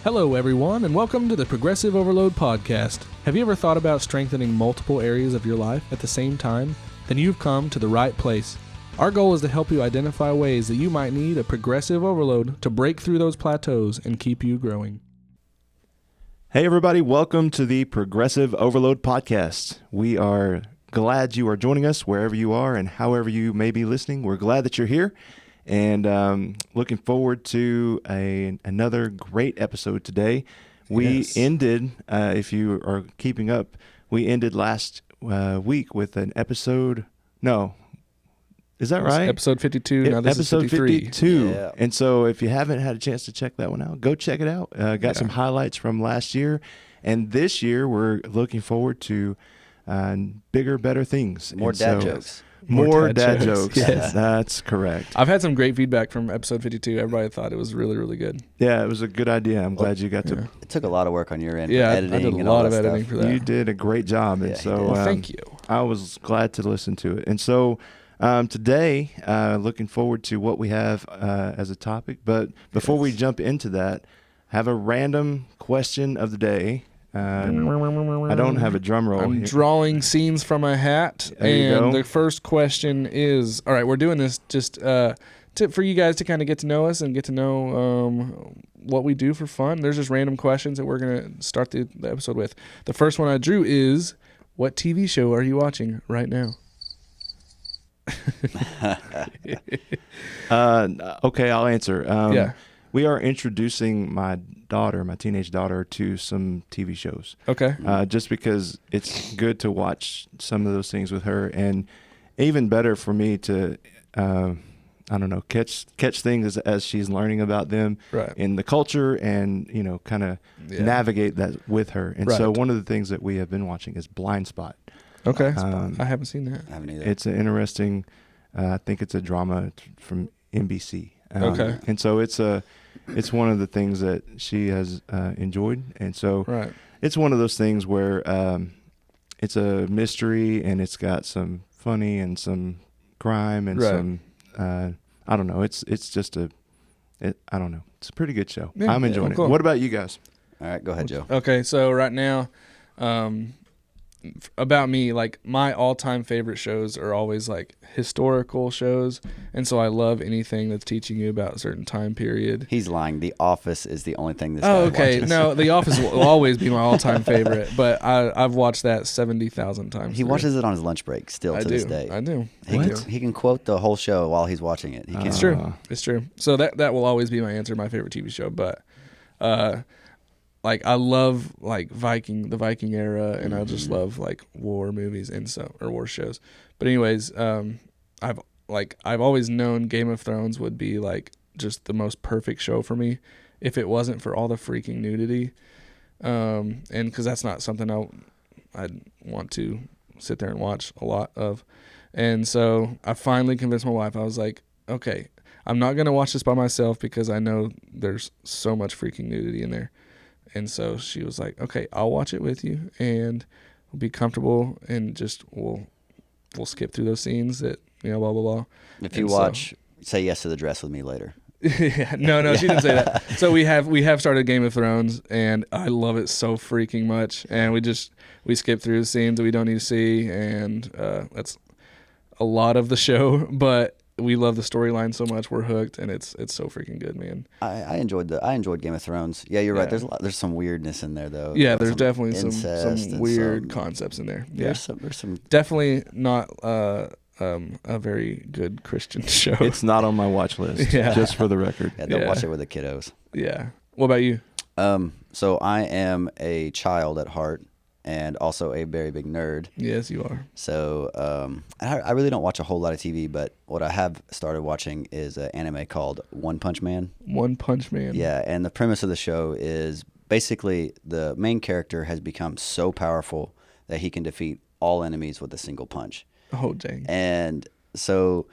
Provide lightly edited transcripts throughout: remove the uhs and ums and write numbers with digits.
Hello, everyone, and welcome to the Progressive Overload Podcast. Have you ever thought about strengthening multiple areas of your life at the same time? Then you've come to the right place. Our goal is to help you identify ways that you might need a progressive overload to break through those plateaus and keep you growing. Hey, everybody. Welcome to the Progressive Overload Podcast. We are glad you are joining us wherever you are and however you may be listening. We're glad that you're here. And looking forward to another great episode today. We ended, if you are keeping up, we ended last week with an episode. No, is that right? Episode 52. Now this is episode 52. Yeah. And so if you haven't had a chance to check that one out, go check it out. Got some highlights from last year. And this year, we're looking forward to bigger, better things. More dad jokes. More dad jokes. Yes. That's correct. I've had some great feedback from episode 52. Everybody thought it was really, really good. Yeah, it was a good idea. I'm glad you got to. It took a lot of work on your end. Yeah, for editing I did a and lot all of that editing stuff. for that. You did a great job. Yeah, And he so did. Well, thank you. I was glad to listen to it. And so today, looking forward to what we have as a topic. But before we jump into that, have a random question of the day. I don't have a drum roll I'm here. drawing scenes from a hat, There you and go. the first question is, all right, we're doing this just for you guys to kind of get to know us and get to know what we do for fun. There's just random questions that we're going to start the episode with. The first one I drew is, what TV show are you watching right now? Okay, I'll answer. Yeah. We are introducing my teenage daughter, to some TV shows. Okay. Just because it's good to watch some of those things with her, and even better for me to, catch things as she's learning about them Right. in the culture, and kind of navigate that with her. And so Right. one of the things that we have been watching is Blind Spot. Okay. I haven't seen that. I haven't either. It's an interesting. I think it's a drama from NBC. Okay. And so it's one of the things that she has enjoyed, and so Right. it's one of those things where it's a mystery, and it's got some funny and some crime and Right. some I don't know. It's just I don't know. It's a pretty good show. Yeah. I'm enjoying Cool. it. What about you guys? All right, go ahead, Joe. Okay, so right now, about me, like my all-time favorite shows are always like historical shows, and so I love anything that's teaching you about a certain time period. He's lying. The Office is the only thing this guy Oh, okay. watches. No, The Office will always be my all-time favorite, but I've watched that 70,000 times. He through. watches it on his lunch break still I to do. this day. I do. He I can, do. he can quote the whole show while he's watching it. He can. It's true. It's true. So that will always be my answer, my favorite TV show. But like I love like the Viking era, and I just love like war movies and or war shows. But anyways, I've always known Game of Thrones would be like just the most perfect show for me if it wasn't for all the freaking nudity. And because that's not something I'd want to sit there and watch a lot of. And so I finally convinced my wife. I was like, okay, I'm not going to watch this by myself because I know there's so much freaking nudity in there. And so she was like, okay, I'll watch it with you, and we'll be comfortable, and just we'll skip through those scenes that, blah, blah, blah. If you watch Say Yes to the Dress with me later. Yeah, no, she didn't say that. So we have started Game of Thrones, and I love it so freaking much. And we skip through the scenes that we don't need to see, and that's a lot of the show. But we love the storyline so much, we're hooked, and it's so freaking good, man. I enjoyed Game of Thrones. Yeah, you're right. There's some weirdness in there though. Yeah, there's Some definitely incest some and weird concepts in there. Yeah, There's some. definitely not a very good Christian show. It's not on my watch list. Yeah. Just for the record. Yeah, don't Yeah. watch it with the kiddos. Yeah. What about you? So I am a child at heart and also a very big nerd. Yes, you are. So I really don't watch a whole lot of TV, but what I have started watching is an anime called One Punch Man. One Punch Man. Yeah, and the premise of the show is basically the main character has become so powerful that he can defeat all enemies with a single punch. Oh, dang. And so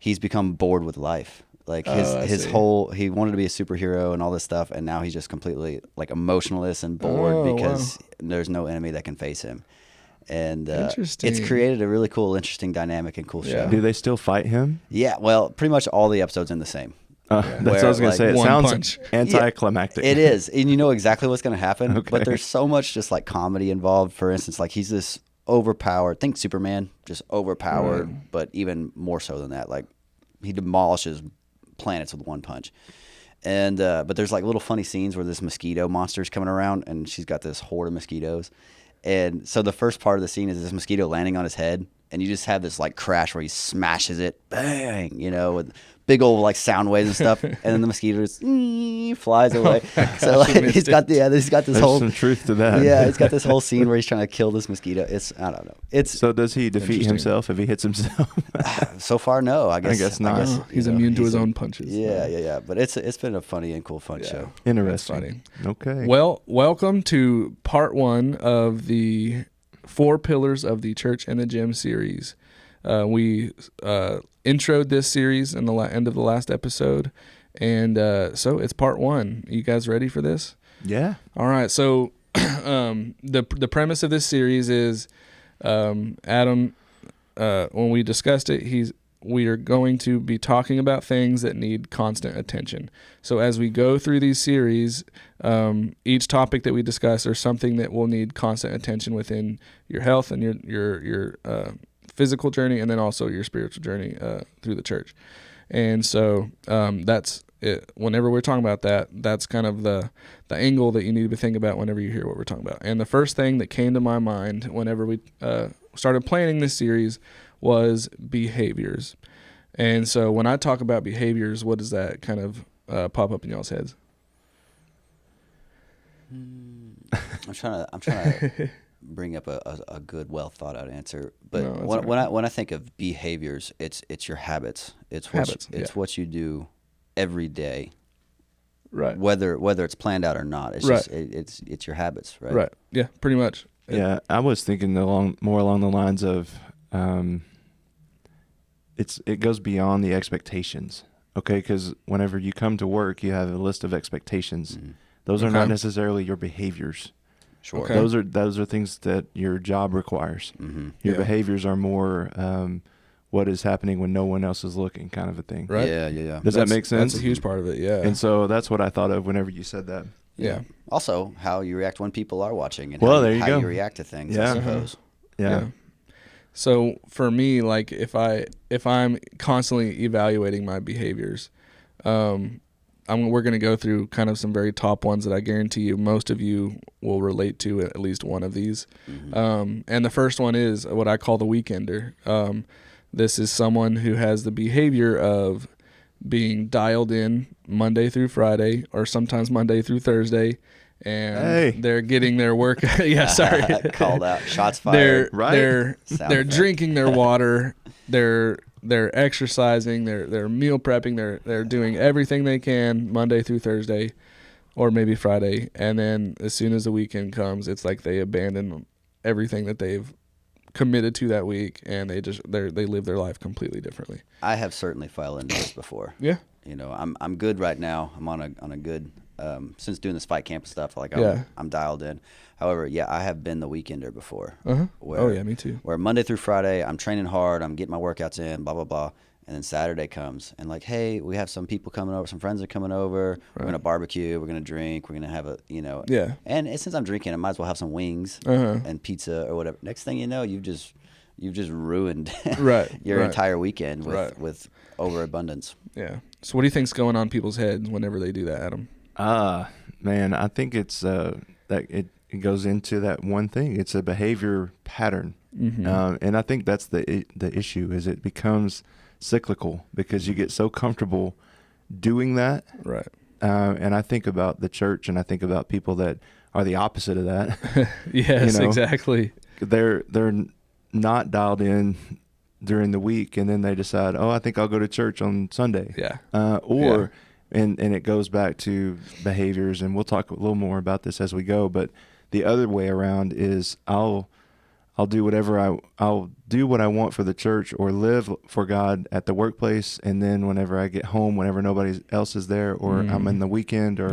he's become bored with life. Like I his see. whole, he wanted to be a superhero and all this stuff, and now he's just completely like emotionless and bored Oh, because there's no enemy that can face him. And Interesting. it's created a really cool, interesting dynamic and cool show. Yeah. Do they still fight him? Yeah, well, pretty much all the episodes end the same. That's what I was going to say. It one sounds punch. anticlimactic. It is, and you know exactly what's going to happen. Okay. But there's so much just like comedy involved. For instance, like he's this overpowered. Think Superman, just overpowered, but even more so than that. Like he demolishes planets with one punch. And but there's like little funny scenes where this mosquito monster's coming around, and she's got this horde of mosquitoes. And so the first part of the scene is this mosquito landing on his head, and you just have this like crash where he smashes it, bang, you know, with big old like sound waves and stuff, and then the mosquito just flies away. So like, he's got this There's whole some truth to that. yeah, he's got this whole scene where he's trying to kill this mosquito. It's I don't know. It's So does he defeat Interesting. himself if he hits himself? so far no. I guess not. Oh, he's you know, immune to his own punches. Yeah. But it's been a funny and cool fun Yeah. show. Interesting. funny. Okay. Well, welcome to part 1 of the 4 Pillars of the Church and the Gym series. We introed this series in the end of the last episode, and so it's part 1. You guys ready for this? Yeah. All right. So the premise of this series is Adam. When we discussed it, we are going to be talking about things that need constant attention. So as we go through these series, each topic that we discuss or something that will need constant attention within your health and your physical journey, and then also your spiritual journey through the church. And so that's it. Whenever we're talking about that, that's kind of the angle that you need to think about whenever you hear what we're talking about. And the first thing that came to my mind whenever we started planning this series was behaviors. And so when I talk about behaviors, what does that kind of pop up in y'all's heads? I'm trying to bring up a good, well thought out answer. But No, that's when I think of behaviors, it's your habits. It's what you do every day, Right. whether it's planned out or not. It's Right. just it's your habits, right? Right. Yeah, pretty much. Yeah, I was thinking more along the lines of it goes beyond the expectations. Okay, because whenever you come to work, you have a list of expectations. Mhm. Those are Okay. not necessarily your behaviors. Sure. Okay. Those are things that your job requires. Mm-hmm. Your Yeah. behaviors are more what is happening when no one else is looking, kind of a thing. Right. Yeah. Does that make sense? That's a huge part of it. Yeah. And so that's what I thought of whenever you said that. yeah. Also, how you react when people are watching, and Well, how, there you how go. you react to things. Yeah. I suppose. Yeah. So for me, like if I'm constantly evaluating my behaviors, we're going to go through kind of some very top ones that I guarantee you most of you will relate to at least one of these. Mm-hmm. And the first one is what I call the weekender. This is someone who has the behavior of being dialed in Monday through Friday, or sometimes Monday through Thursday, and Hey. they're getting their work. Yeah, sorry. Called out. Shots They're fired. Right? they're Sound they're effect. drinking their water. They're exercising. They're meal prepping. They're doing everything they can Monday through Thursday, or maybe Friday. And then as soon as the weekend comes, it's like they abandon everything that they've committed to that week, and they live their life completely differently. I have certainly fell into this before. Yeah. You know, I'm good right now. I'm on a good since doing this fight camp stuff. Like Yeah. I'm dialed in. However, yeah, I have been the weekender before. Uh-huh. Where, Oh yeah, me too. Where Monday through Friday, I'm training hard. I'm getting my workouts in. Blah blah blah. And then Saturday comes, and like, hey, we have some people coming over. Some friends are coming over. We're gonna barbecue. We're gonna drink. We're gonna have a Yeah. And since I'm drinking, I might as well have some wings Uh-huh. and pizza or whatever. Next thing you know, you've just ruined Right. your right. entire weekend with Right. with overabundance. Yeah. So what do you think's going on in people's heads whenever they do that, Adam? Man, I think it's that it goes into that one thing. It's a behavior pattern. Mm-hmm. And I think that's the issue is it becomes cyclical because you get so comfortable doing that. Right. And I think about the church, and I think about people that are the opposite of that. Yes, You know? exactly. They're not dialed in during the week, and then they decide, oh, I think I'll go to church on Sunday. Yeah. And it goes back to behaviors, and we'll talk a little more about this as we go. But the other way around is I'll do whatever I'll do what I want for the church or live for God at the workplace, and then whenever I get home, whenever nobody else is there, or I'm in the weekend, or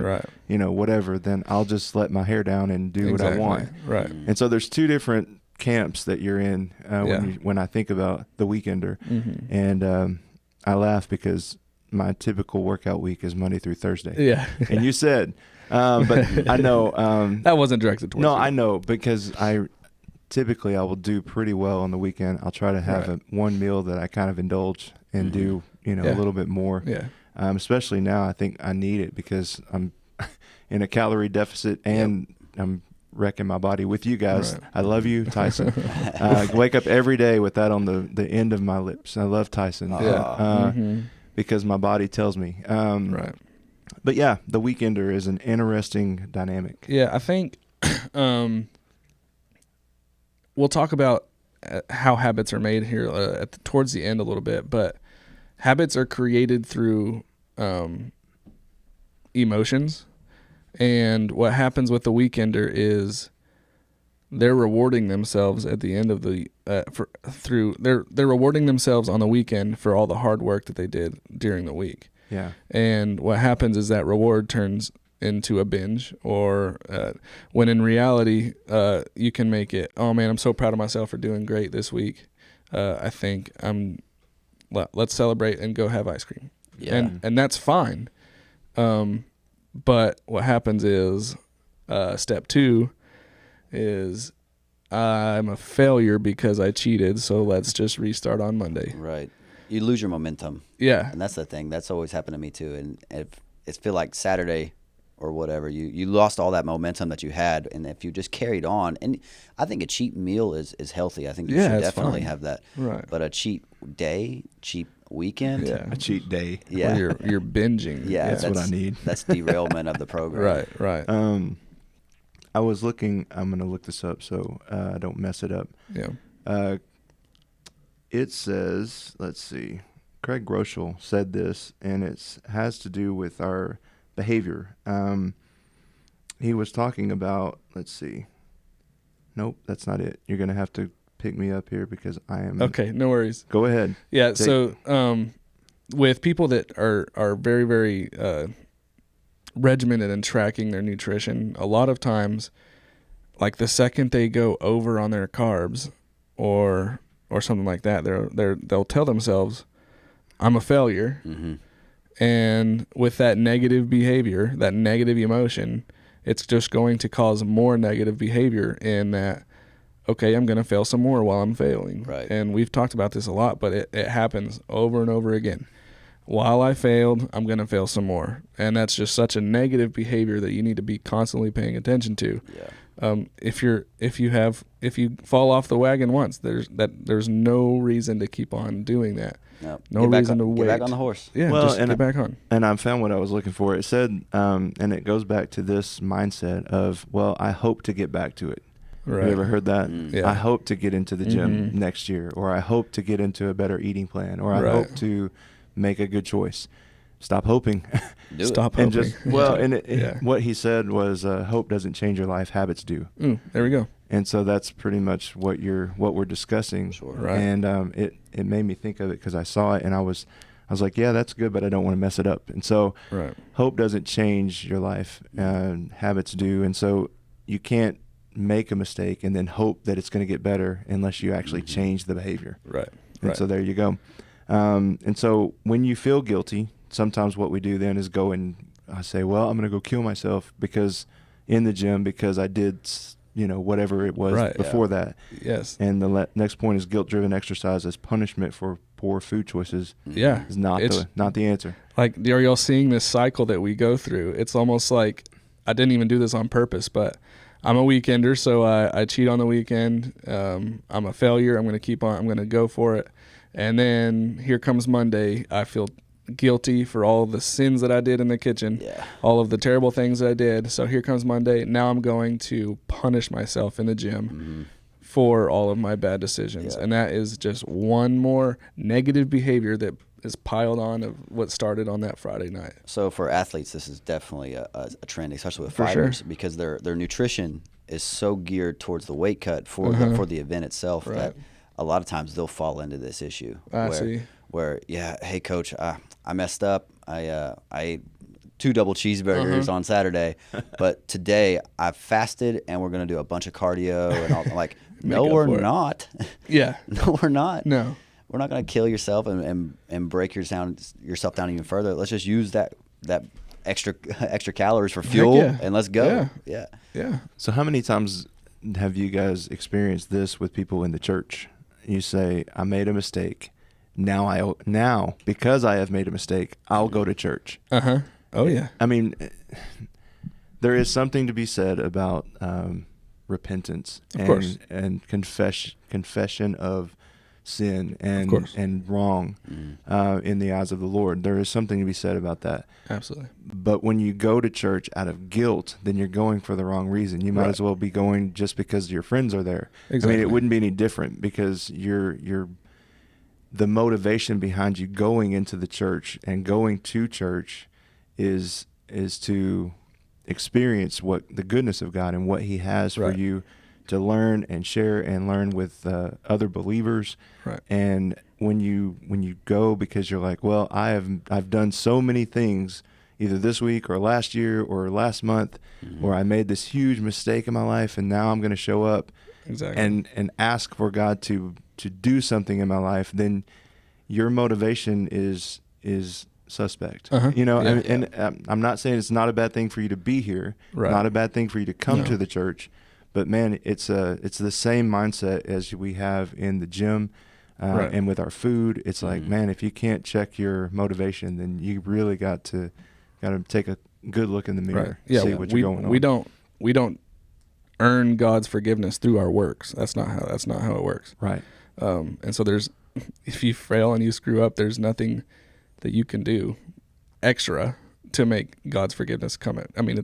Right. whatever, then I'll just let my hair down and do what I want. Right. And so there's two different camps that you're in Yeah. when I think about the weekender, Mm-hmm. and I laugh because my typical workout week is Monday through Thursday. Yeah. And you said, but I know. That wasn't directed towards No, you. I know, because I will do pretty well on the weekend. I'll try to have one meal that I kind of indulge and do, a little bit more. Yeah. Especially now, I think I need it because I'm in a calorie deficit and I'm wrecking my body with you guys. Right. I love you, Tyson. Wake up every day with that on the end of my lips. I love Tyson. Yeah. Because my body tells me. Right. But yeah, the weekender is an interesting dynamic. Yeah, I think we'll talk about how habits are made here towards the end a little bit, but habits are created through emotions, and what happens with the weekender is they're rewarding themselves at the end of the they're rewarding themselves on the weekend for all the hard work that they did during the week. Yeah. And what happens is that reward turns into a binge, or when in reality, you can make it, oh man, I'm so proud of myself for doing great this week. I think let's celebrate and go have ice cream. Yeah. And that's fine. But what happens is, step 2 is I'm a failure because I cheated. So let's just restart on Monday. Right. You lose your momentum. Yeah. And that's the thing. That's always happened to me too. And if it feel like Saturday or whatever, you lost all that momentum that you had. And if you just carried on, and I think a cheat meal is healthy. I think you should definitely have that. Right. But a cheat day, cheat weekend. Yeah. A cheat day. Yeah. Where you're binging. Yeah. That's what I need. That's derailment of the program. Right. I was looking, I'm going to look this up so I don't mess it up. Yeah. It says, let's see, Craig Groeschel said this, and it has to do with our behavior. He was talking about, let's see. Nope, that's not it. You're going to have to pick me up here because I am. Okay, no worries. Go ahead. Yeah, so with people that are very, very regimented in tracking their nutrition, a lot of times, like the second they go over on their carbs or something like that, they'll tell themselves, I'm a failure. Mm-hmm. And with that negative behavior, that negative emotion, it's just going to cause more negative behavior in that, okay, I'm going to fail some more while I'm failing. Right. And we've talked about this a lot, but it happens over and over again. While I failed, I'm going to fail some more. And that's just such a negative behavior that you need to be constantly paying attention to. Yeah. If you fall off the wagon once, there's no reason to keep on doing that. No reason to wait. Get back on the horse. Yeah, Well, just get back on. And I found what I was looking for. It said, and it goes back to this mindset of, well, I hope to get back to it. Right. You ever heard that? Yeah. I hope to get into the gym next year, or I hope to get into a better eating plan, or I hope to make a good choice. Stop hoping. Stop and hoping. just what he said was, hope doesn't change your life, habits do. There we go. And so that's pretty much what we're discussing. Sure. Right. And it made me think of it because I saw it and I was like, yeah, that's good, but I don't want to mess it up. And so hope doesn't change your life, and habits do. And so you can't make a mistake and then hope that it's going to get better unless you actually change the behavior. Right. And so there you go. And so when you feel guilty, sometimes what we do then is go and I say, well, I'm going to go kill myself in the gym because I did, whatever it was before that. Yes. And the next point is guilt-driven exercise as punishment for poor food choices. Yeah. Is not the answer. Like, are y'all seeing this cycle that we go through? It's almost like I didn't even do this on purpose, but I'm a weekender, so I cheat on the weekend. I'm a failure. I'm going to go for it. And then here comes Monday. I feel guilty for all of the sins that I did in the kitchen, all of the terrible things that I did. So here comes Monday. Now I'm going to punish myself in the gym for all of my bad decisions. And that is just one more negative behavior that is piled on of what started on that Friday night. So for athletes, this is definitely a trend, especially with fighters, because their nutrition is so geared towards the weight cut for the event itself that a lot of times they'll fall into this issue. Where hey coach, I messed up. I ate 2 double cheeseburgers on Saturday, but today I fasted and we're gonna do a bunch of cardio and all. Like, no, we're not. Yeah. No, we're not. No. we're not going to kill yourself and break yourself down even further. Let's just use that extra calories for fuel, yeah. and let's go. Yeah. So how many times have you guys experienced this with people in the church? You say, I made a mistake. Now, because I have made a mistake, I'll go to church. Uh-huh. Oh, yeah. I mean, there is something to be said about repentance Of course. and confession of sin Of course. and wrong in the eyes of the Lord. There is something to be said about that. Absolutely. But when you go to church out of guilt, then you're going for the wrong reason. You might Right. as well be going just because your friends are there. Exactly. I mean, it wouldn't be any different because the motivation behind you going into the church and going to church is to experience what the goodness of God and what He has for Right. you to learn and share and learn with other believers. Right. And when you go because you're like, well, I've done so many things either this week or last year or last month where I made this huge mistake in my life, and now I'm going to show up Exactly. and ask for God to do something in my life, then your motivation is suspect. Uh-huh. You know, Yeah. and I'm not saying it's not a bad thing for you to be here, Right. not a bad thing for you to come No. to the church, but man, it's the same mindset as we have in the gym Right. and with our food. It's like, man, if you can't check your motivation, then you really got to take a good look in the mirror, Right. Yeah. see what you're going on. We don't earn God's forgiveness through our works. That's not how it works. Right. And so if you fail and you screw up, there's nothing that you can do extra to make God's forgiveness come in. I mean,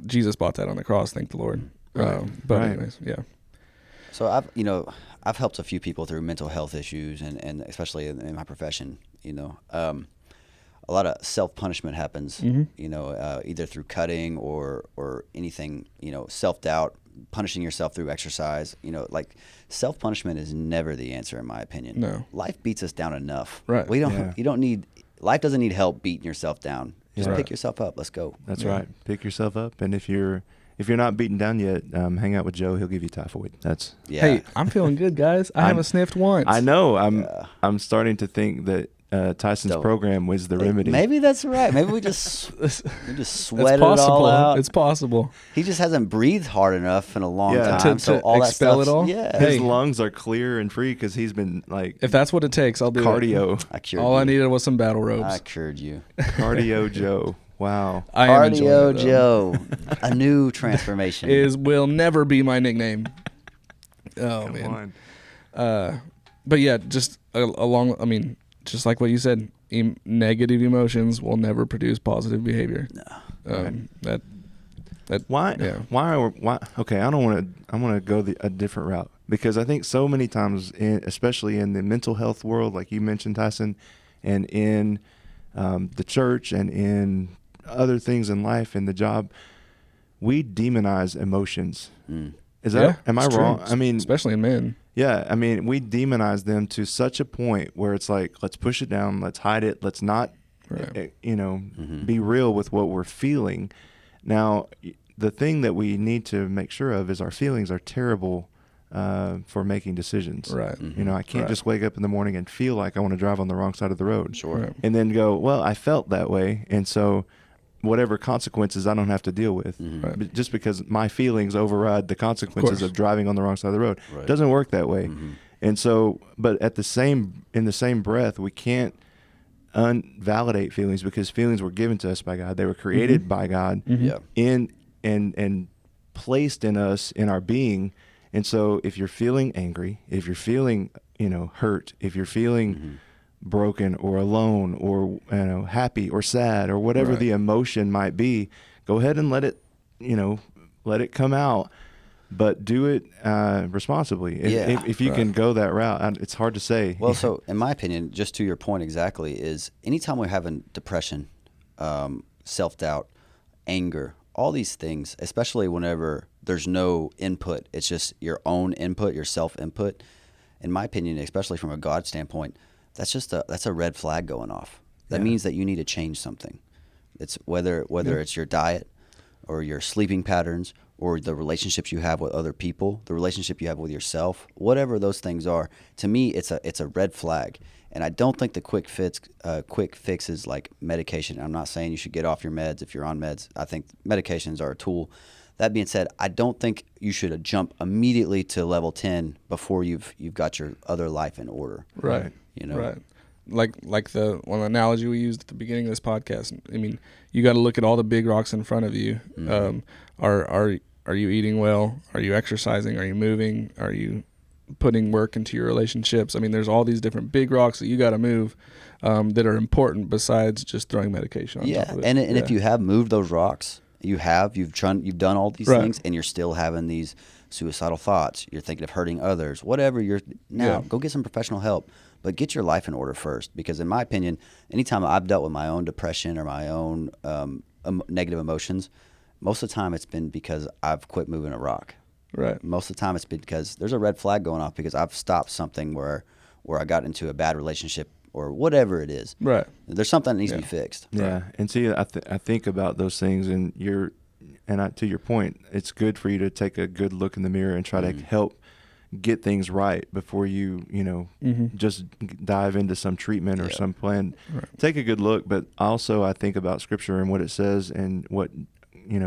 Jesus bought that on the cross, thank the Lord. Right. But Right. anyways, yeah. So I've helped a few people through mental health issues, and especially in my profession. A lot of self-punishment happens. Either through cutting or anything. Self-doubt, punishing yourself through exercise. Like self-punishment is never the answer, in my opinion. No. Life beats us down enough. Right. We don't. Yeah. You don't need. Life doesn't need help beating yourself down. Just Yeah. pick yourself up. Let's go. That's Yeah. right. Pick yourself up, and if you're not beaten down yet, hang out with Joe. He'll give you typhoid. That's Yeah. Hey, I'm feeling good, guys. I haven't sniffed once. I know. I'm starting to think that Tyson's Don't. program was the remedy. Maybe that's right. Maybe we just sweat It's it possible. all out. It's possible. He just hasn't breathed hard enough in a long Yeah. time, To so all that expel stuff. it all? Yeah, His Hey. lungs are clear and free because he's been like If that's what it takes, I'll do it. cardio, I cured All you. I needed was some battle ropes. I cured you. cardio Joe. Wow. I am enjoying Cardio it, though. Joe, a new transformation. Will never be my nickname. Oh Come man. on. But yeah, just just like what you said, negative emotions will never produce positive behavior. That Why? Yeah. Why? Okay, I want to go a different route because I think so many times, especially in the mental health world, like you mentioned, Tyson, and in the church and in other things in life and the job, we demonize emotions. Is that? Am I it's true. wrong? I mean, especially in men. yeah. I mean, we demonize them to such a point where it's like, let's push it down, let's hide it, let's not, Right. be real with what we're feeling. Now, the thing that we need to make sure of is our feelings are terrible for making decisions. Right. I can't Right. just wake up in the morning and feel like I want to drive on the wrong side of the road. Sure. Right. And then go, well, I felt that way, and so whatever consequences I don't have to deal with, Right. but just because my feelings override the consequences course. of driving on the wrong side of the road. Right. It doesn't work that way. And so, but in the same breath, we can't unvalidate feelings because feelings were given to us by God. They were created by God Yeah. and placed in us in our being. And so if you're feeling angry, if you're feeling, hurt, if you're feeling broken or alone or, happy or sad or whatever Right. the emotion might be, go ahead and let it come out, but do it responsibly. Yeah. If you can go that route, it's hard to say. Well, so in my opinion, just to your point exactly, is anytime we're having depression, self-doubt, anger, all these things, especially whenever there's no input, it's just your own input, your self-input. In my opinion, especially from a God standpoint, that's a red flag going off. That means that you need to change something. It's whether it's your diet or your sleeping patterns or the relationships you have with other people, the relationship you have with yourself, whatever those things are, to me, it's a red flag. And I don't think the quick fix is like medication. I'm not saying you should get off your meds if you're on meds. I think medications are a tool. That being said, I don't think you should jump immediately to level 10 before you've got your other life in order. Right. You know? Right. Like the one analogy we used at the beginning of this podcast. I mean, you got to look at all the big rocks in front of you. Mm-hmm. Are you eating well? Are you exercising? Are you moving? Are you putting work into your relationships? I mean, there's all these different big rocks that you got to move that are important besides just throwing medication on top of it. And if you have moved those rocks, you've done all these things, and you're still having these suicidal thoughts. You're thinking of hurting others. Whatever go get some professional help, but get your life in order first. Because in my opinion, anytime I've dealt with my own depression or my own negative emotions, most of the time it's been because I've quit moving a rock. Right. Most of the time it's been because there's a red flag going off because I've stopped something where I got into a bad relationship or whatever it is. Right. There's something that needs to be fixed. Yeah. Right. And see, I think about those things, and to your point, it's good for you to take a good look in the mirror and try to help get things right before you just dive into some treatment or some plan. Right. Take a good look, but also I think about Scripture and what it says, and what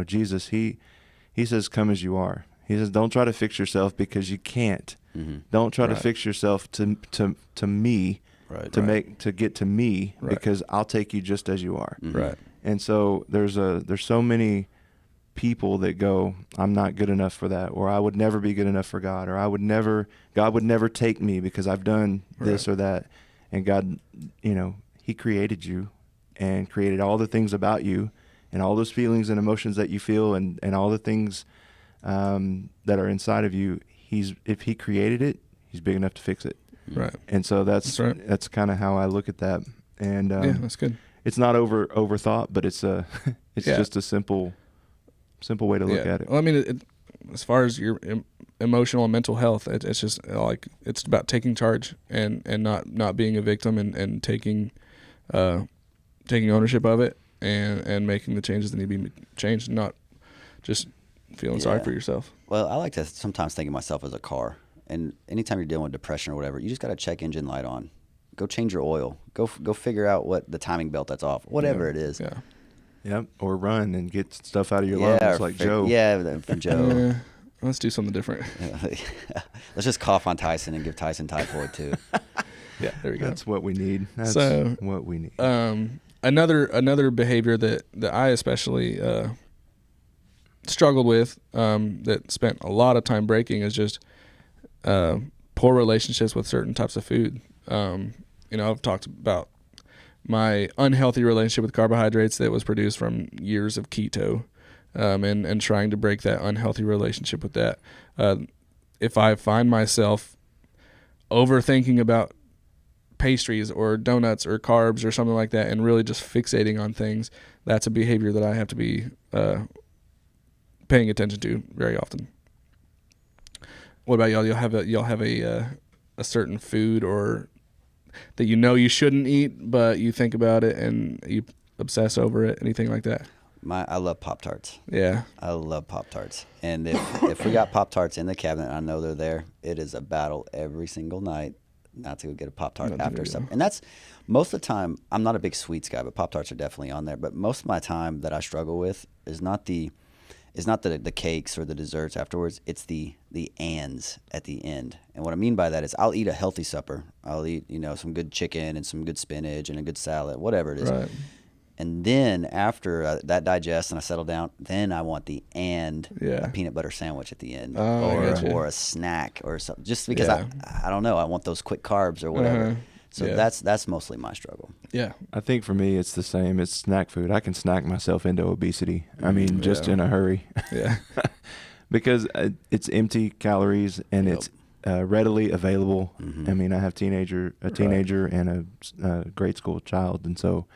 Jesus, he says, "Come as you are." He says, "Don't try to fix yourself because you can't. Don't try to fix yourself to me, to get to me, because I'll take you just as you are." Right. And so there's so many people that go, "I'm not good enough for that," or "I would never be good enough for God," or God would never take me because I've done this or that. And God, He created you and created all the things about you and all those feelings and emotions that you feel and all the things that are inside of you. If He created it, He's big enough to fix it. Right. And so that's kind of how I look at that. And that's good. It's not overthought, but it's just a simple way to look at it. Well, I mean, as far as your emotional and mental health, it's just like it's about taking charge and not being a victim and taking ownership of it and making the changes that need to be changed, not just feeling sorry for yourself. Well, I like to sometimes think of myself as a car, and anytime you're dealing with depression or whatever, you just got to check engine light on. Go change your oil. Go figure out what the timing belt that's off, whatever it is. Yeah. Yep. Or run and get stuff out of your lungs like Joe. Yeah, for Joe. Let's do something different. Let's just cough on Tyson and give Tyson typhoid too. Yeah, there we go. That's what we need. That's what we need. Another behavior that I especially struggled with, that spent a lot of time breaking, is just poor relationships with certain types of food. I've talked about my unhealthy relationship with carbohydrates that was produced from years of keto, and trying to break that unhealthy relationship with that. If I find myself overthinking about pastries or donuts or carbs or something like that and really just fixating on things, that's a behavior that I have to be paying attention to very often. What about y'all? Y'all have a certain food or that you shouldn't eat, but you think about it and you obsess over it? Anything like that? I love Pop-Tarts. Yeah. I love Pop-Tarts. And if we got Pop-Tarts in the cabinet and I know they're there, it is a battle every single night not to go get a Pop-Tart after supper. And that's most of the time. I'm not a big sweets guy, but Pop-Tarts are definitely on there. But most of my time that I struggle with is not the cakes or the desserts afterwards. It's the ands at the end. And what I mean by that is I'll eat a healthy supper. I'll eat, some good chicken and some good spinach and a good salad, whatever it is. Right. And then after that digests and I settle down, then I want a peanut butter sandwich at the end, or a snack or something. Just because I don't know, I want those quick carbs or whatever. So that's mostly my struggle. Yeah. I think for me it's the same. It's snack food. I can snack myself into obesity. I mean, just in a hurry. Yeah. Because it's empty calories and it's readily available. Mm-hmm. I mean, I have a teenager and a grade school child, and so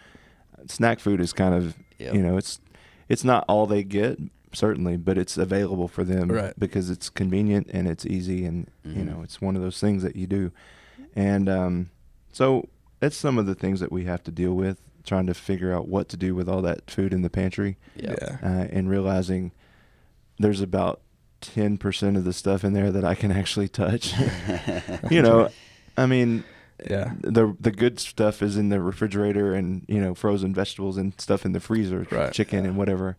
snack food is kind of it's not all they get, certainly, but it's available for them because it's convenient and it's easy, and it's one of those things that you do. And so that's some of the things that we have to deal with, trying to figure out what to do with all that food in the pantry. And realizing there's about 10% of the stuff in there that I can actually touch. You know, I mean, Yeah. the good stuff is in the refrigerator and, you know, frozen vegetables and stuff in the freezer, Right. chicken and whatever.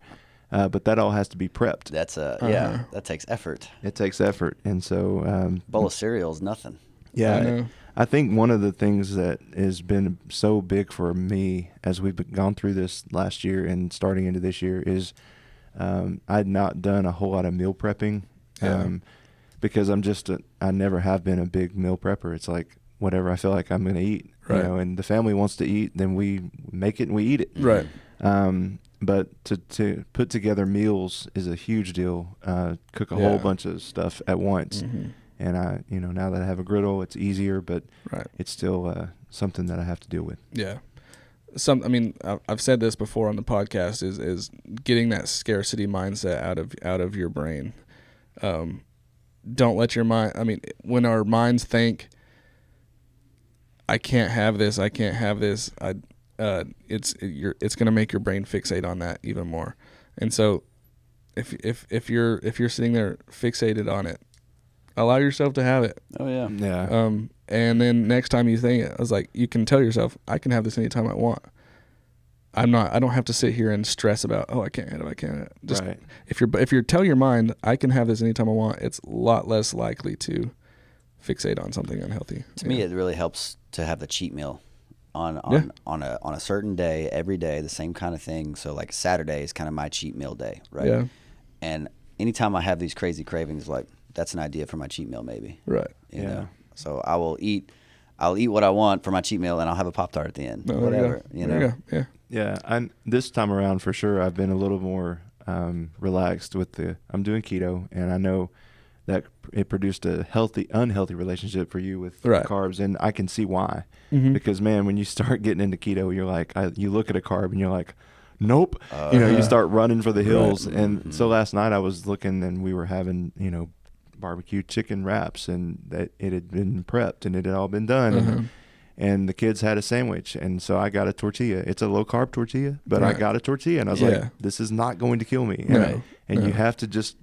But that all has to be prepped. That's that takes effort. It takes effort. And so, Bowl of cereal is nothing. I know. yeah, I think one of the things that has been so big for me as we've gone through this last year and starting into this year is I'd not done a whole lot of meal prepping because I never have been a big meal prepper. It's like whatever I feel like I'm going to eat, Right. you know, and the family wants to eat, then we make it and we eat it. Right. But to put together meals is a huge deal. Cook a whole bunch of stuff at once. Mm-hmm. And now that I have a griddle, it's easier, but Right. it's still something that I have to deal with. Yeah. I mean, I've said this before on the podcast is getting that scarcity mindset out of your brain. Don't let your mind, I mean, when our minds think, I can't have this, it's going to make your brain fixate on that even more. And so if you're sitting there fixated on it, allow yourself to have it. Oh yeah. Yeah. And then next time you think it, I was like, you can tell yourself, I can have this anytime I want. I don't have to sit here and stress about, I can't have it, I can't. Just Right. if you tell your mind, I can have this anytime I want, it's a lot less likely to fixate on something unhealthy. To me, it really helps to have the cheat meal on a certain day, every day, the same kind of thing. So like Saturday is kind of my cheat meal day, right? Yeah. And anytime I have these crazy cravings, like that's an idea for my cheat meal, maybe. Right. You Yeah. know? So I'll eat what I want for my cheat meal, and I'll have a Pop-Tart at the end, No, whatever. there You know. you go. Yeah. Yeah. This time around, for sure, I've been a little more relaxed with I'm doing keto, and I know that it produced a unhealthy relationship for you with Right. carbs, and I can see why. Mm-hmm. Because man, when you start getting into keto, you're like, you look at a carb and you're like, nope. You start running for the hills. Right. And so last night I was looking, and we were having barbecue chicken wraps, and that it had been prepped and it had all been done. And the kids had a sandwich, and so I got a tortilla. It's a low carb tortilla, but I Right. got a tortilla, and I was Yeah. like, this is not going to kill me. No. And No. you have to just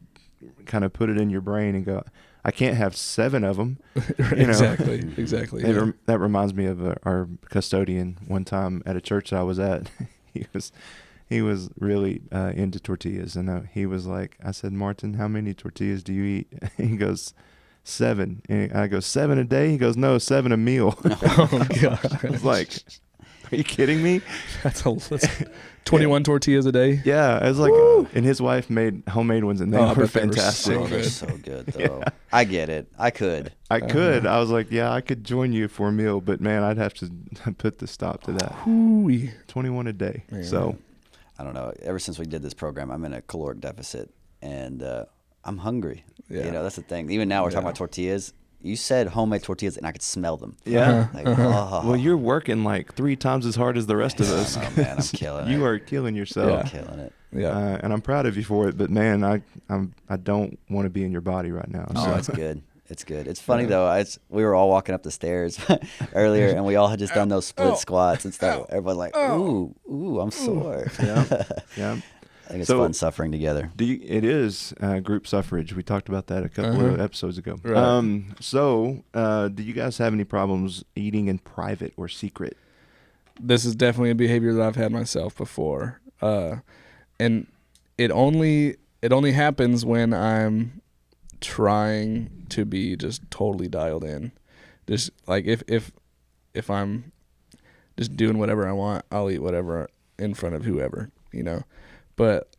kind of put it in your brain and go, I can't have 7 of them. Exactly. Yeah. That reminds me of our custodian one time at a church that I was at. He was really into tortillas, and he was like, I said, Martin, how many tortillas do you eat? He goes, 7. And I go, 7 a day? He goes, no, 7 a meal. Oh god. I was like, are you kidding me? That's 21 tortillas a day. Yeah, I was like, and his wife made homemade ones, and they Oh, I were bet they were fantastic. so They're good. so good, though. I get it. I could. I could. I was like, yeah, I could join you for a meal, but man, I'd have to put the stop to that. Ooh-wee. 21 a day. Man. So I don't know. Ever since we did this program, I'm in a caloric deficit, and I'm hungry. Yeah. You know, that's the thing. Even now, we're talking Yeah. about tortillas. You said homemade tortillas, and I could smell them. yeah. Like, oh, Well, you're working like 3 times as hard as the rest of us. oh, man, I'm killing it. You are killing yourself. I'm killing it. Yeah. And I'm proud of you for it, but man, I don't want to be in your body right now. Oh, So. it's good. It's good. It's funny though. We were all walking up the stairs earlier, and we all had just done those split squats and stuff. Everyone's like, "Ooh, I'm sore." Yeah. I think it's So- fun suffering together. It is group suffrage. We talked about that a couple of episodes ago. Right. Do you guys have any problems eating in private or secret? This is definitely a behavior that I've had myself before. And it only happens when I'm trying to be just totally dialed in. Just like if I'm just doing whatever I want, I'll eat whatever in front of whoever, But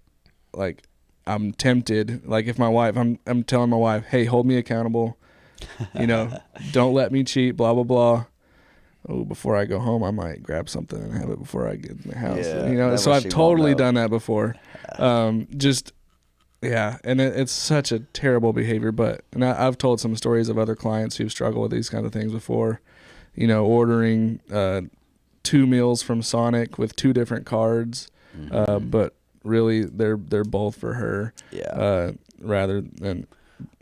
like I'm tempted, like if my wife, I'm telling my wife, hey, hold me accountable, don't let me cheat, blah blah blah. Oh, before I go home, I might grab something and have it before I get in the house. Yeah, So that way I've she totally won't know. done that before. And it's such a terrible behavior. And I've told some stories of other clients who've struggled with these kind of things before. Ordering 2 meals from Sonic with 2 different cards, but really they're both for her. Yeah. Rather than,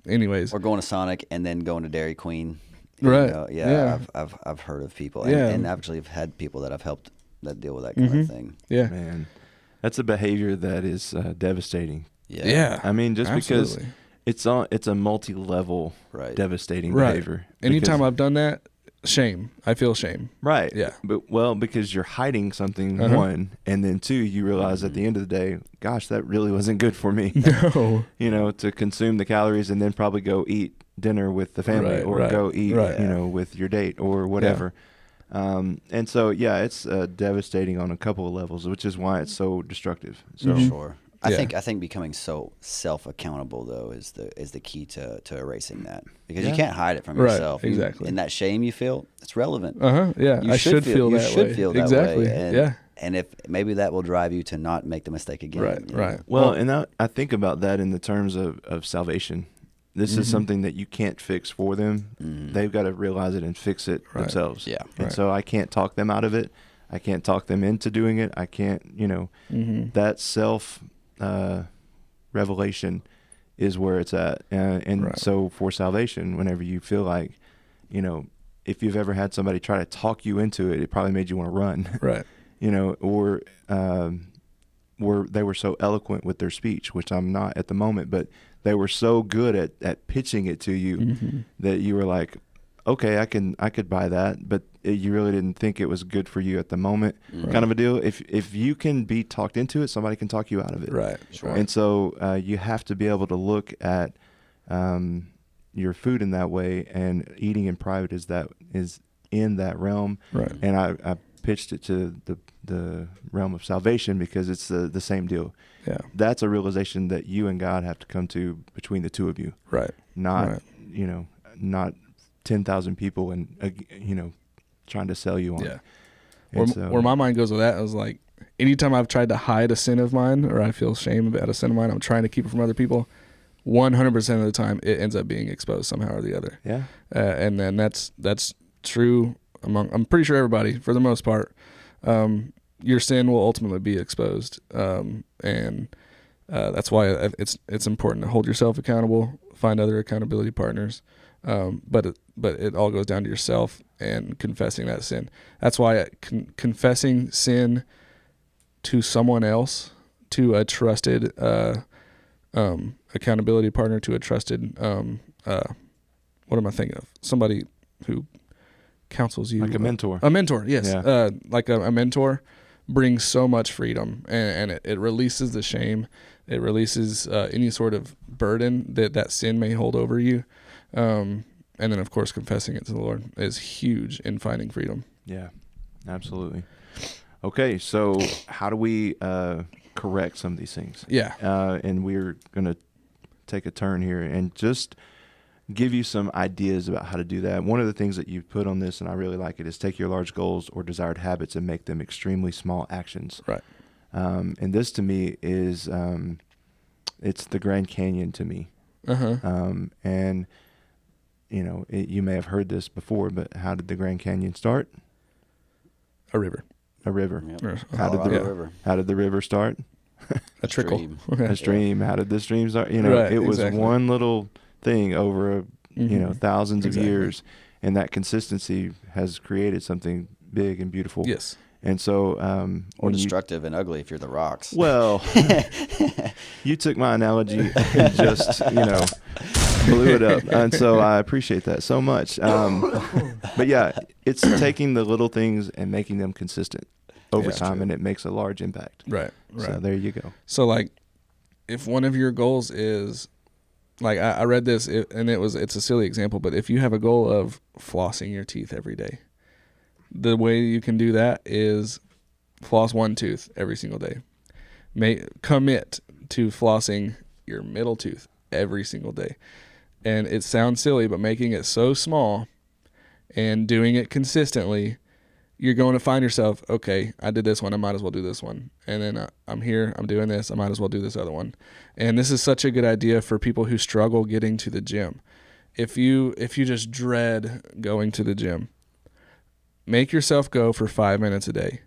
anyways. Or going to Sonic and then going to Dairy Queen. Right. Yeah. I've heard of people, and actually have had people that I've helped that deal with that kind of thing. Yeah. Man, that's a behavior that is devastating Yeah. I mean, just because absolutely. it's a multi-level Right. devastating Right. behavior. Anytime Because- I've done that, shame. I feel shame. right. Yeah. But because you're hiding something, Uh-huh. one, and then two, you realize at the end of the day, gosh, that really wasn't good for me. No. You know, to consume the calories and then probably go eat dinner with the family Right, or right, go eat, right. you know, with your date or whatever. And so, yeah, it's devastating on a couple of levels, which is why it's so destructive. So, Mhm. Sure. Yeah. I think becoming so self accountable though is the key to erasing that, because Yeah. you can't hide it from Right, yourself. exactly. And that shame you feel, it's relevant. Yeah. You I should feel you that should way. feel that exactly. way. And, Yeah. and if maybe that will drive you to not make the mistake again. Right. you know? Right. well, and I think about that in the terms of salvation. This is Mhm. something that you can't fix for them. Mhm. They've got to realize it and fix it Right. themselves. Yeah. And Right. so I can't talk them out of it. I can't talk them into doing it. I can't, you know, that self revelation is where it's at. And Right. so for salvation, whenever you feel like, you know, if you've ever had somebody try to talk you into it, it probably made you want to run, Right. you know, or they were so eloquent with their speech, which I'm not at the moment, but they were so good at pitching it to you Mhm. that you were like, okay, I could buy that, but you really didn't think it was good for you at the moment, kind of a deal. If you can be talked into it, somebody can talk you out of it. Right. Sure. Right. And so you have to be able to look at your food in that way, and eating in private is in that realm. Right. And I pitched it to the realm of salvation because it's the same deal. Yeah. That's a realization that you and God have to come to between the two of you, Right. not Right. you know, not 10,000 people and you know, trying to sell you on Yeah. it. Where, And so, where my mind goes with that is like, anytime I've tried to hide a sin of mine or I feel shame about a sin of mine, I'm trying to keep it from other people. 100% of the time, it ends up being exposed somehow or the other. yeah, And then that's true I'm pretty sure everybody, for the most part. Your sin will ultimately be exposed, and that's why it's important to hold yourself accountable, find other accountability partners, but it all goes down to yourself and confessing that sin. That's why confessing sin to someone else, to a trusted accountability partner, to a trusted what am I thinking of? Somebody who counsels you, like a mentor. A mentor, yes. Yeah. Like a mentor brings so much freedom, and it releases the shame. It releases any sort of burden that sin may hold over you. And then, of course, confessing it to the Lord is huge in finding freedom. Yeah, absolutely. Okay, so how do we correct some of these things? Yeah. And we're going to take a turn here and just give you some ideas about how to do that. One of the things that you put on this, and I really like it, is take your large goals or desired habits and make them extremely small actions. Right. And this to me is, it's the Grand Canyon to me. Uh-huh. And, you know, you may have heard this before, but how did the Grand Canyon start? A river. A river. Yep. Or How did Colorado the River. How did the river start? a trickle. Stream. A stream. How did the stream start? You know, Right, it was exactly. one little thing over you know, Mhm. thousands Exactly. of years, and that consistency has created something big and beautiful. Yes. And so, Or when you, destructive and ugly if you're the rocks. well, you took my analogy and just, you know, blew it up. And so I appreciate that so much. But yeah, it's taking the little things and making them consistent over Yeah, time, true. and it makes a large impact. Right. Right. So there you go. So like, if one of your goals is, like I read this and it's a silly example, but if you have a goal of flossing your teeth every day, the way you can do that is floss one tooth every single day. Commit to flossing your middle tooth every single day. And it sounds silly, but making it so small and doing it consistently, you're going to find yourself, okay, I did this one, I might as well do this one. And then I'm here, I'm doing this, I might as well do this other one. And this is such a good idea for people who struggle getting to the gym. If you just dread going to the gym, make yourself go for 5 minutes a day.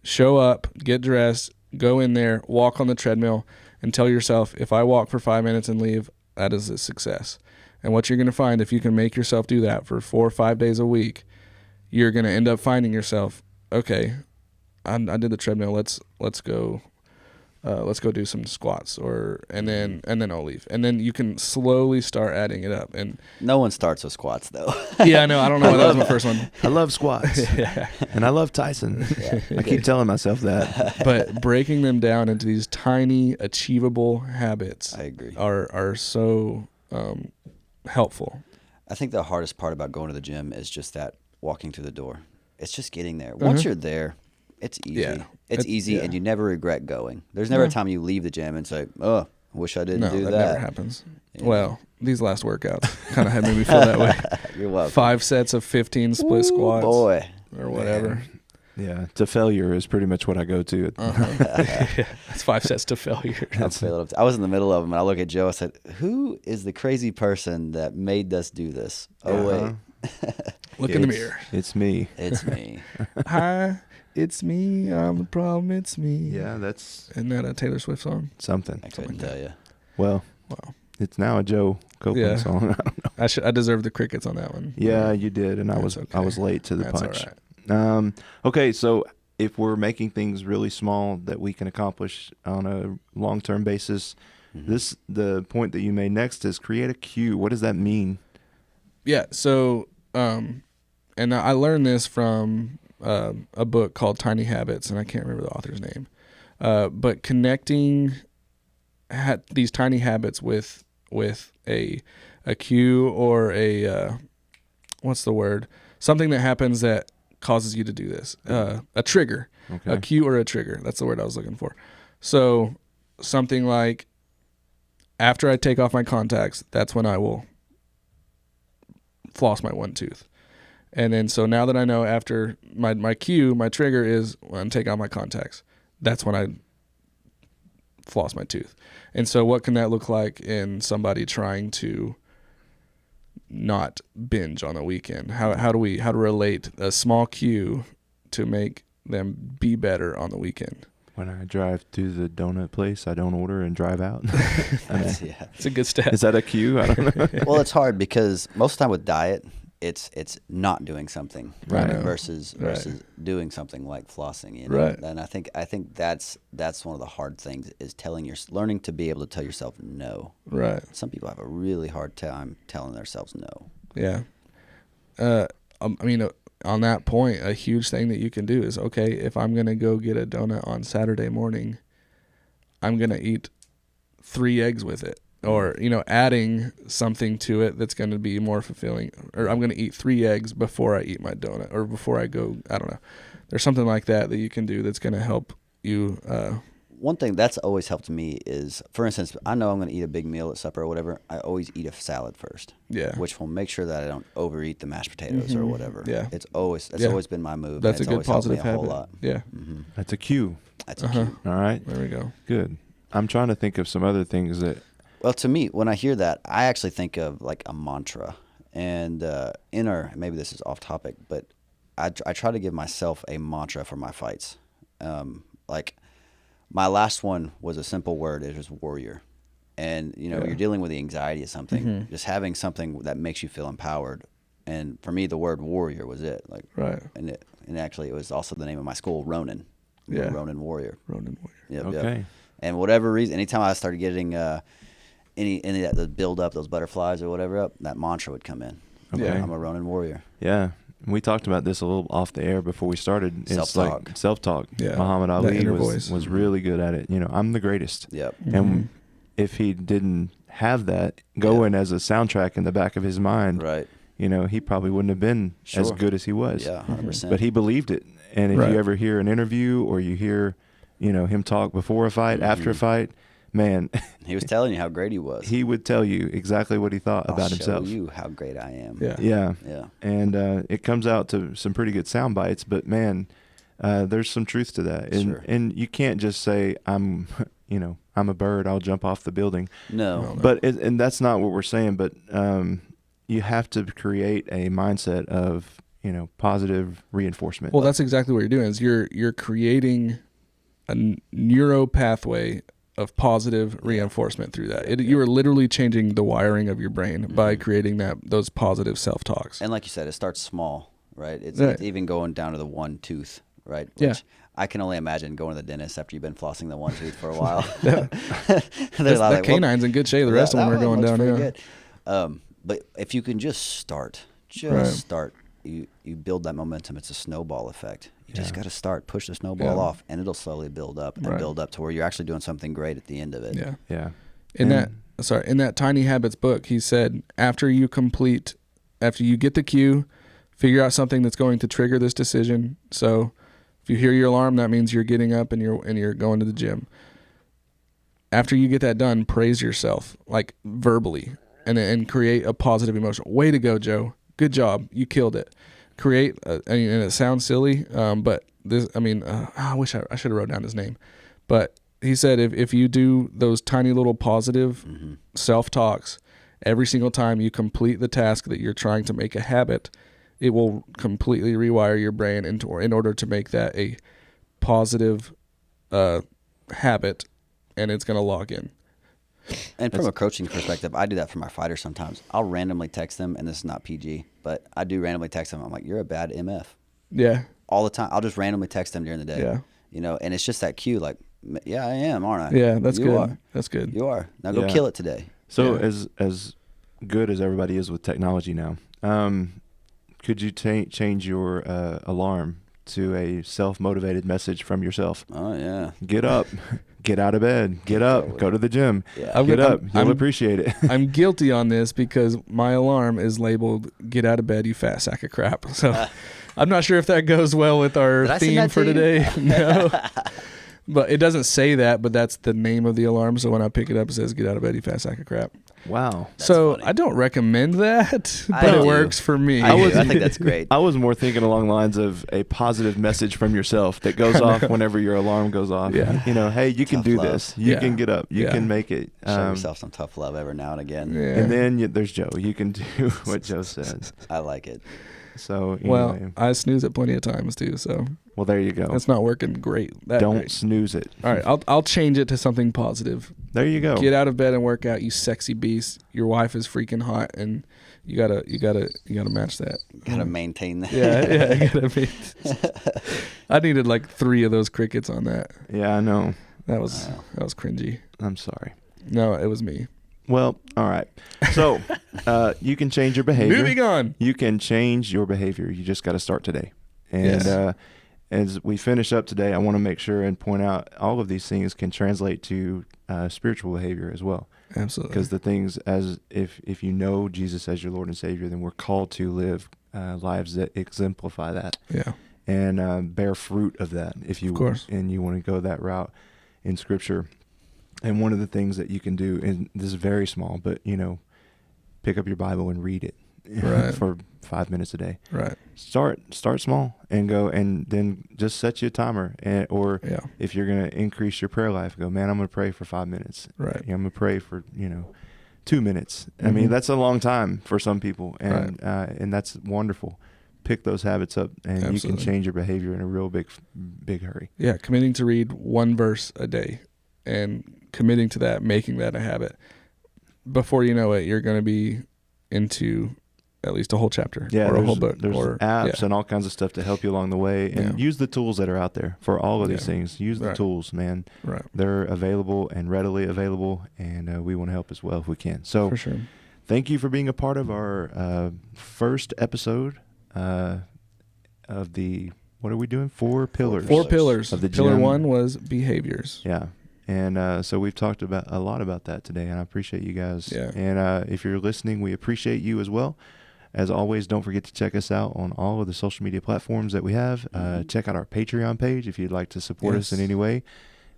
Show up, get dressed, go in there, walk on the treadmill, and tell yourself, if I walk for 5 minutes and leave, that is a success. And what you're going to find, if you can make yourself do that for 4 or 5 days a week, you're going to end up finding yourself, okay, I did the treadmill. Let's go let's go do some squats, and then I'll leave, and then you can slowly start adding it up. And No one starts with squats though. yeah, I know. I don't know why that was my first one. I love squats. And I love Tyson. I keep telling myself that. But breaking them down into these tiny, achievable habits, I agree. are so helpful. I think the hardest part about going to the gym is just that walking through the door. It's just getting there. Once you're there, it's easy. Yeah. It's easy, and you never regret going. There's never a time you leave the gym and say, "Oh, I wish I didn't do that that." never happens. Yeah. Well, these last workouts kind of had made me feel that way. You're welcome. 5 sets of 15 split squats, Boy. or whatever. Yeah, to failure is pretty much what I go to. That's 5 sets to failure. I was in the middle of them, and I look at Joe. I said, "Who is the crazy person that made us do this?" Oh wait, Look in the mirror. It's me. it's me. Hi, it's me. I'm the problem. It's me. Yeah, that's Isn't that a Taylor Swift song? something. I couldn't tell you. Well, Wow. it's now a Joe Copeland Yeah. song. I don't know. I deserve the crickets on that one. Yeah, you did, and I That's was okay. I was late to the That's punch. all right. Okay, so if we're making things really small that we can accomplish on a long-term basis, the point that you made next is create a cue. What does that mean? Yeah. So, and I learned this from a book called Tiny Habits, and I can't remember the author's name. But connecting these tiny habits with a cue or a what's the word? Something that happens that causes you to do this. A trigger. Okay. A cue or a trigger. That's the word I was looking for. So something like after I take off my contacts, that's when I will floss my one tooth. And then so now that I know after my cue, my trigger is when I take out my contacts, that's when I floss my tooth. And so what can that look like in somebody trying to not binge on the weekend? How do we relate a small cue to make them be better on the weekend? When I drive to the donut place, I don't order and drive out. Yeah. It's a good step. Is that a cue? I don't know. Well, it's hard because most of the time with diet, it's not doing something Right. versus doing something like flossing. You know? Right. And I think that's one of the hard things is learning to be able to tell yourself no. Right. Some people have a really hard time telling themselves no. Yeah. I mean, on that point, a huge thing that you can do is, okay, if I'm going to go get a donut on Saturday morning, I'm going to eat 3 eggs with it. Or, adding something to it that's going to be more fulfilling. Or I'm going to eat 3 eggs before I eat my donut. Or before I go, I don't know. There's something like that you can do that's going to help you. One thing that's always helped me is, for instance, I know I'm going to eat a big meal at supper or whatever. I always eat a salad first. Yeah. Which will make sure that I don't overeat the mashed potatoes or whatever. Yeah. That's always been my move. That's a and it's good always helped me positive a habit. whole lot. Yeah. That's a cue. That's a cue. All right. There we go. Good. I'm trying to think of some other things that. Well, to me, when I hear that, I actually think of like a mantra. And maybe this is off topic, but I try to give myself a mantra for my fights. Like my last one was a simple word. It was warrior. And, you're dealing with the anxiety of something, just having something that makes you feel empowered. And for me, the word warrior was it. Like, Right. And actually, it was also the name of my school, Ronin. Yeah. Ronin Warrior. Ronin Warrior. Yep, Okay. Yep. And whatever reason, anytime I started getting any of that build up, those butterflies or whatever up, that mantra would come in. Okay. Yeah. I'm a Ronin Warrior. Yeah. We talked about this a little off the air before we started. It's Self-talk. like self-talk. Yeah. Muhammad That Ali inner was voice. really good at it. I'm the greatest. Yep. And if he didn't have that going as a soundtrack in the back of his mind, Right. he probably wouldn't have been as Sure. good as he was. Yeah, 100%. But he believed it. And if Right. you ever hear an interview or you hear, him talk before a fight, after a fight, man, He was telling you how great he was. he would tell you exactly what he thought I'll about show himself. you how great I am. Yeah. Yeah. Yeah. And it comes out to some pretty good sound bites, but man, there's some truth to that. And Sure. and you can't just say I'm a bird, I'll jump off the building. No. But and that's not what we're saying, but you have to create a mindset of, positive reinforcement. Well, that's exactly what you're doing. Is you're creating a neuro pathway of positive reinforcement through that. You are literally changing the wiring of your brain by creating those positive self talks. And like you said, it starts small, right? It's Right. even going down to the one tooth, right? Yeah. Which I can only imagine going to the dentist after you've been flossing the one tooth for a while. That canine's in good shape. The rest of them are going down. Pretty good. But if you can just start, you build that momentum. It's a snowball effect. You just got to start, push the snowball off, and it'll slowly build up and build up to where you're actually doing something great at the end of it. Yeah. Yeah. In that Tiny Habits book, he said, after you get the cue, figure out something that's going to trigger this decision. So if you hear your alarm, that means you're getting up and you're going to the gym. After you get that done, praise yourself, like verbally, and create a positive emotion. Way to go, Joe. Good job. You killed it. And it sounds silly, but this, I wish I should have wrote down his name. But he said if you do those tiny little positive self-talks every single time you complete the task that you're trying to make a habit, it will completely rewire your brain in order to make that a positive habit, and it's going to log in. And from a coaching perspective, I do that for my fighters sometimes. I'll randomly text them, and this is not PG, but I do randomly text them. I'm like, you're a bad MF. Yeah. All the time. I'll just randomly text them during the day. Yeah. And it's just that cue, like, yeah, I am, aren't I? Yeah, that's you good. Are. That's good. You are. Now go kill it today. So as good as everybody is with technology now, could you change your alarm to a self-motivated message from yourself? Oh, yeah. Get up. Get out of bed. Get up. Go to the gym. Yeah. Get up. You'll appreciate it. I'm guilty on this because my alarm is labeled "Get out of bed, you fat sack of crap." So I'm not sure if that goes well with our theme for today. No. But it doesn't say that, but that's the name of the alarm. So when I pick it up, it says "Get out of bed, you fat sack of crap." Wow. That's so funny. I don't recommend that, but it works for me. I think that's great. I was more thinking along the lines of a positive message from yourself that goes off whenever your alarm goes off. Yeah. Hey, you can do love. this. You can get up. You can make it. Show yourself some tough love every now and again. Yeah. And then there's Joe. You can do what Joe says. I like it. So well, I snooze it plenty of times too. So there you go. It's not working great. Don't snooze it. All right, I'll change it to something positive. There you go. Get out of bed and work out, you sexy beast. Your wife is freaking hot, and you gotta match that. Gotta maintain that. Yeah. I needed like 3 of those crickets on that. Yeah, I know. That was cringy. I'm sorry. No, it was me. Well, all right. So you can change your behavior. Moving on. You can change your behavior. You just got to start today. And as we finish up today, I want to make sure and point out all of these things can translate to spiritual behavior as well. Absolutely. Because the things, as if you know Jesus as your Lord and Savior, then we're called to live lives that exemplify that. Yeah. And bear fruit of that, of course. And you want to go that route in Scripture. And one of the things that you can do, and this is very small, but pick up your Bible and read it for 5 minutes a day. Right. Start small and go, and then just set you a timer. Or if you're going to increase your prayer life, go, man, I'm going to pray for 5 minutes. Right. I'm going to pray for 2 minutes. I mean, that's a long time for some people, and and that's wonderful. Pick those habits up, and you can change your behavior in a real big hurry. Yeah, committing to read 1 verse a day, and committing to that, making that a habit. Before you know it, you're going to be into at least a whole chapter or a whole book. There's apps and all kinds of stuff to help you along the way. And use the tools that are out there for all of these things. Use the tools, man. Right. They're available and readily available, and we want to help as well if we can. So for sure. Thank you for being a part of our first episode of the, what are we doing? 4 pillars. 4 pillars. Of the Pillar gym. 1 was behaviors. Yeah. And so we've talked a lot about that today, and I appreciate you guys. Yeah. And if you're listening, we appreciate you as well. As always, don't forget to check us out on all of the social media platforms that we have. Check out our Patreon page if you'd like to support us in any way.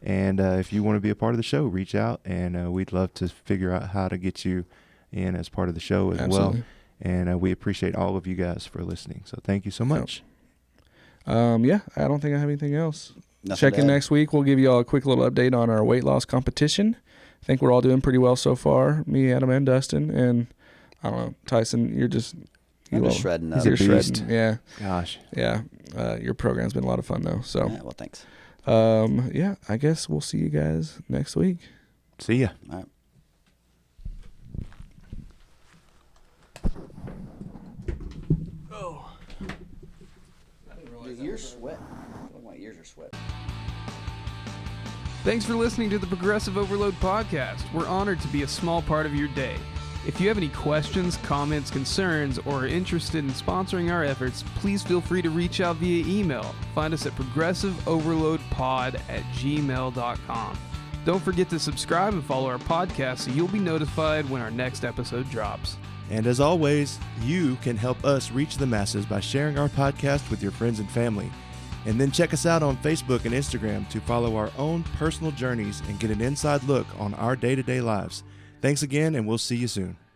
And if you want to be a part of the show, reach out, and we'd love to figure out how to get you in as part of the show as well. And we appreciate all of you guys for listening. So thank you so much. I don't think I have anything else. Nothing Check in next week. We'll give you all a quick little update on our weight loss competition. I think we're all doing pretty well so far. Me, Adam, and Dustin. And I don't know, Tyson, I'm just shredding up. You're shredding. Yeah. Gosh. Yeah. Your program's been a lot of fun though. So. Yeah, well, thanks. I guess we'll see you guys next week. See ya. All right. Oh. I didn't realize You're sweating. My ears are sweating. Thanks for listening to the Progressive Overload podcast. We're honored to be a small part of your day. If you have any questions, comments, concerns, or are interested in sponsoring our efforts, please feel free to reach out via email. Find us at progressiveoverloadpod@gmail.com. Don't forget to subscribe and follow our podcast so you'll be notified when our next episode drops. And as always, you can help us reach the masses by sharing our podcast with your friends and family. And then check us out on Facebook and Instagram to follow our own personal journeys and get an inside look on our day-to-day lives. Thanks again, and we'll see you soon.